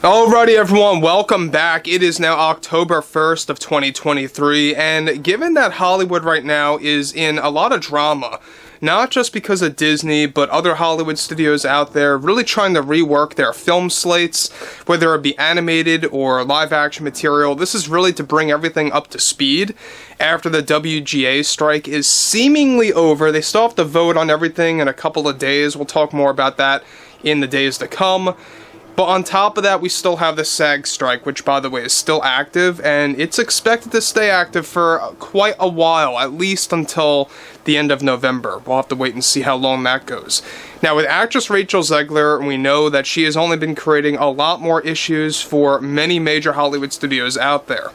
Alrighty everyone, welcome back. It is now October 1st of 2023, and given that Hollywood right now is in a lot of drama, not just because of Disney, but other Hollywood studios out there really trying to rework their film slates, whether it be animated or live-action material. This is really to bring everything up to speed after the WGA strike is seemingly over. They still have to vote on everything in a couple of days. We'll talk more about that in the days to come. But on top of that, we still have the SAG strike, which, by the way, is still active, and it's expected to stay active for quite a while, at least until the end of November. We'll have to wait and see how long that goes. Now, with actress Rachel ZEGLER, we know that she has only been creating a lot more issues for many major Hollywood studios out there.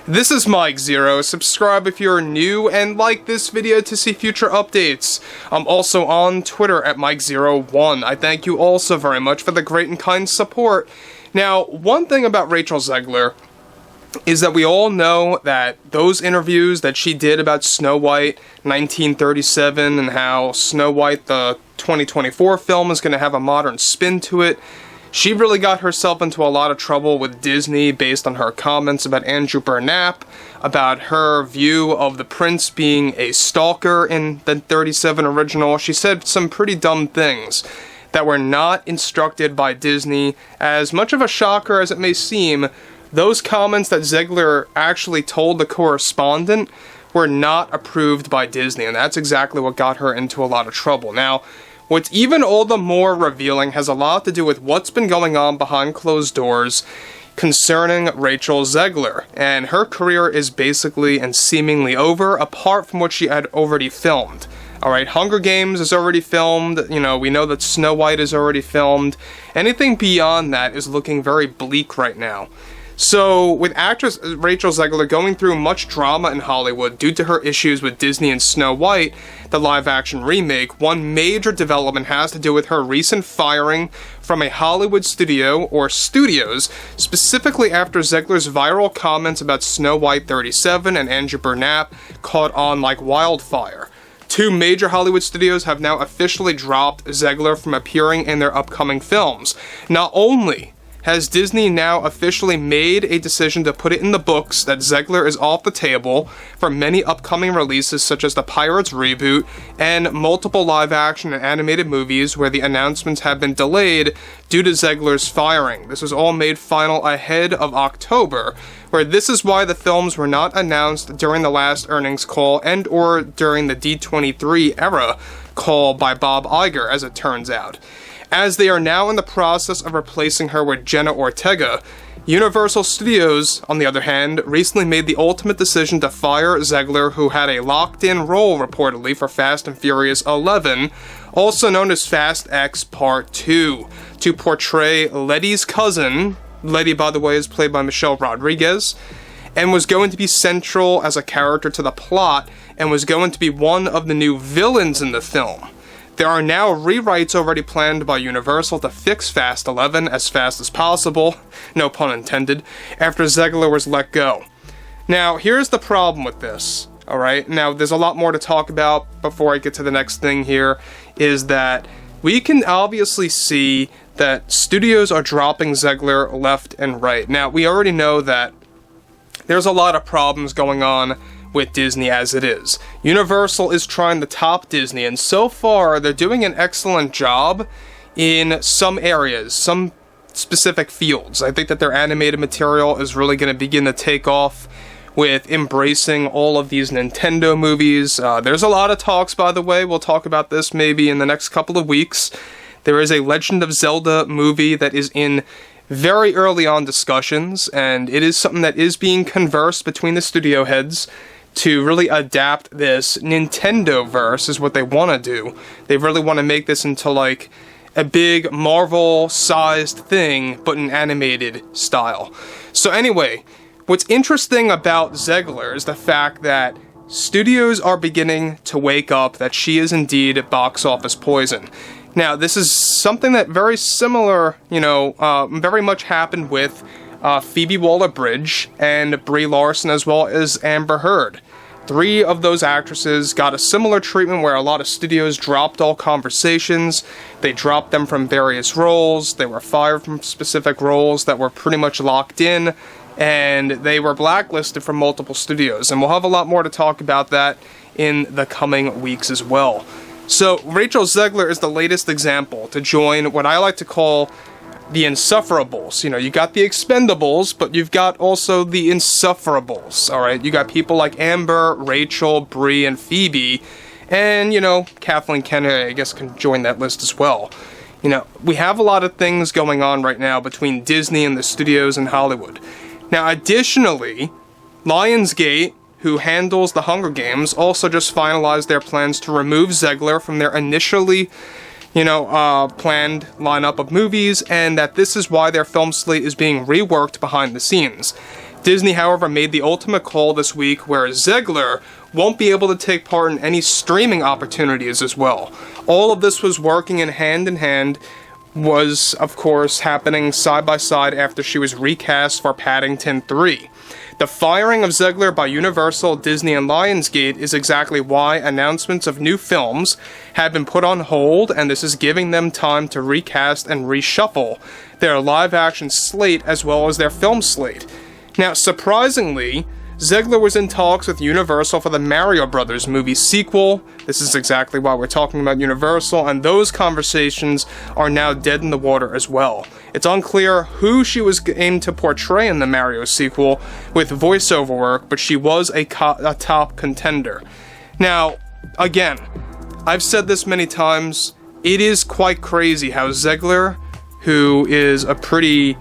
This is Mike Zero. Subscribe if you're new and like this video to see future updates. I'm also on Twitter at Mike01. I thank you all so very much for the great and kind support. Now, one thing about Rachel ZEGLER is that we all know that those interviews that she did about Snow White 1937 and how Snow White, the 2024 film, is going to have a modern spin to it, she really got herself into a lot of trouble with Disney based on her comments about Andrew Burnap, about her view of the prince being a stalker in the 37 original. She said some pretty dumb things that were not instructed by Disney. As much of a shocker as it may seem, those comments that ZEGLER actually told the correspondent were not approved by Disney, and that's exactly what got her into a lot of trouble. Now, what's even all the more revealing has a lot to do with what's been going on behind closed doors concerning Rachel ZEGLER, and her career is basically and seemingly over, apart from what she had already filmed. Alright, Hunger Games is already filmed, we know that Snow White is already filmed. Anything beyond that is looking very bleak right now. So, with actress Rachel ZEGLER going through much drama in Hollywood due to her issues with Disney and Snow White, the live-action remake, one major development has to do with her recent firing from a Hollywood studio, or studios, specifically after ZEGLER's viral comments about Snow White 37 and Andrew Burnap caught on like wildfire. Two major Hollywood studios have now officially dropped ZEGLER from appearing in their upcoming films. Not only has Disney now officially made a decision to put it in the books that ZEGLER is off the table for many upcoming releases such as the Pirates reboot and multiple live-action and animated movies where the announcements have been delayed due to ZEGLER's firing. This was all made final ahead of October, where this is why the films were not announced during the last earnings call and or during the D23 era call by Bob Iger, as it turns out. As they are now in the process of replacing her with Jenna Ortega, Universal Studios, on the other hand, recently made the ultimate decision to fire ZEGLER, who had a locked-in role, reportedly, for Fast and Furious 11, also known as Fast X Part 2, to portray Letty's cousin. Letty, by the way, is played by Michelle Rodriguez, and was going to be central as a character to the plot, and was going to be one of the new villains in the film. There are now rewrites already planned by Universal to fix Fast 11 as fast as possible, no pun intended, after ZEGLER was let go. Now, here's the problem with this, alright? Now, there's a lot more to talk about before I get to the next thing here, is that we can obviously see that studios are dropping ZEGLER left and right. Now, we already know that there's a lot of problems going on with Disney as it is. Universal is trying to top Disney, and so far they're doing an excellent job in some areas, some specific fields. I think that their animated material is really going to begin to take off with embracing all of these Nintendo movies. There's a lot of talks, by the way. We'll talk about this maybe in the next couple of weeks. There is a Legend of Zelda movie that is in very early on discussions, and it is something that is being conversed between the studio heads to really adapt this Nintendo-verse, is what they want to do. They really want to make this into like a big Marvel-sized thing, but in animated style. So anyway, what's interesting about ZEGLER is the fact that studios are beginning to wake up that she is indeed box office poison. Now, this is something that very similar, very much happened with Phoebe Waller-Bridge and Brie Larson, as well as Amber Heard. 3 of those actresses got a similar treatment where a lot of studios dropped all conversations. They dropped them from various roles. They were fired from specific roles that were pretty much locked in, and they were blacklisted from multiple studios. And we'll have a lot more to talk about that in the coming weeks as well. So Rachel ZEGLER is the latest example to join what I like to call the insufferables. You know, you got the expendables, but you've got also the insufferables, alright? You got people like Amber, Rachel, Brie, and Phoebe, and, you know, Kathleen Kennedy, I guess, can join that list as well. You know, we have a lot of things going on right now between Disney and the studios in Hollywood. Now, additionally, Lionsgate, who handles the Hunger Games, also just finalized their plans to remove ZEGLER from their initially planned lineup of movies, and that this is why their film slate is being reworked behind the scenes. Disney, however, made the ultimate call this week where ZEGLER won't be able to take part in any streaming opportunities as well. All of this was working in hand, was, of course, happening side by side after she was recast for Paddington 3. The firing of ZEGLER by Universal, Disney, and Lionsgate is exactly why announcements of new films have been put on hold, and this is giving them time to recast and reshuffle their live-action slate as well as their film slate. Now, surprisingly, ZEGLER was in talks with Universal for the Mario Brothers movie sequel. This is exactly why we're talking about Universal, and those conversations are now dead in the water as well. It's unclear who she was aimed to portray in the Mario sequel with voiceover work, but she was a top contender. Now, again, I've said this many times, it is quite crazy how ZEGLER, who is a pretty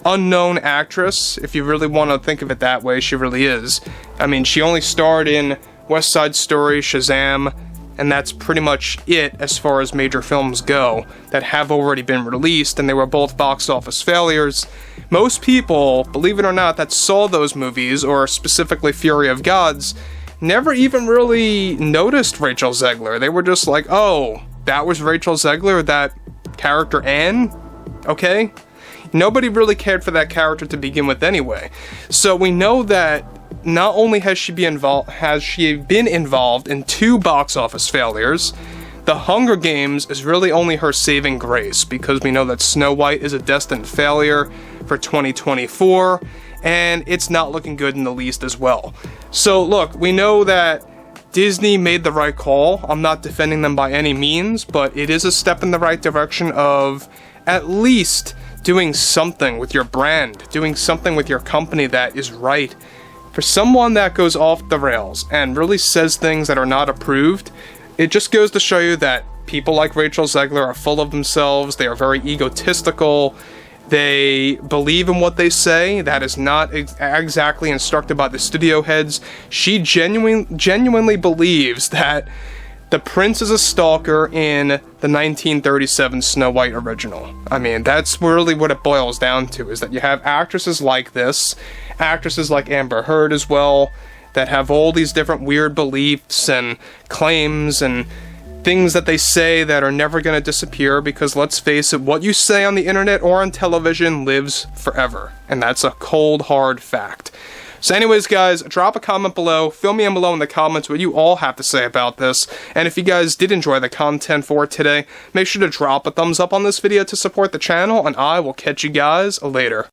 unknown actress, if you really want to think of it that way, she really is. I mean, she only starred in West Side Story, Shazam, and that's pretty much it as far as major films go that have already been released, and they were both box office failures. Most people, believe it or not, that saw those movies, or specifically Fury of Gods, never even really noticed Rachel ZEGLER. They were just like, oh, that was Rachel ZEGLER, that character Anne? Okay? Nobody really cared for that character to begin with anyway. So we know that not only has she been involved in 2 box office failures, The Hunger Games is really only her saving grace, because we know that Snow White is a destined failure for 2024, and it's not looking good in the least as well. So look, we know that Disney made the right call. I'm not defending them by any means, but it is a step in the right direction of at least doing something with your brand, doing something with your company that is right. For someone that goes off the rails and really says things that are not approved, it just goes to show you that people like Rachel ZEGLER are full of themselves, they are very egotistical, they believe in what they say, that is not exactly instructed by the studio heads. She genuinely believes that the prince is a stalker in the 1937 Snow White original. I mean, that's really what it boils down to, is that you have actresses like this, actresses like Amber Heard as well, that have all these different weird beliefs and claims and things that they say that are never going to disappear, because let's face it, what you say on the internet or on television lives forever. And that's a cold, hard fact. So anyways, guys, drop a comment below, fill me in below in the comments what you all have to say about this, and if you guys did enjoy the content for today, make sure to drop a thumbs up on this video to support the channel, and I will catch you guys later.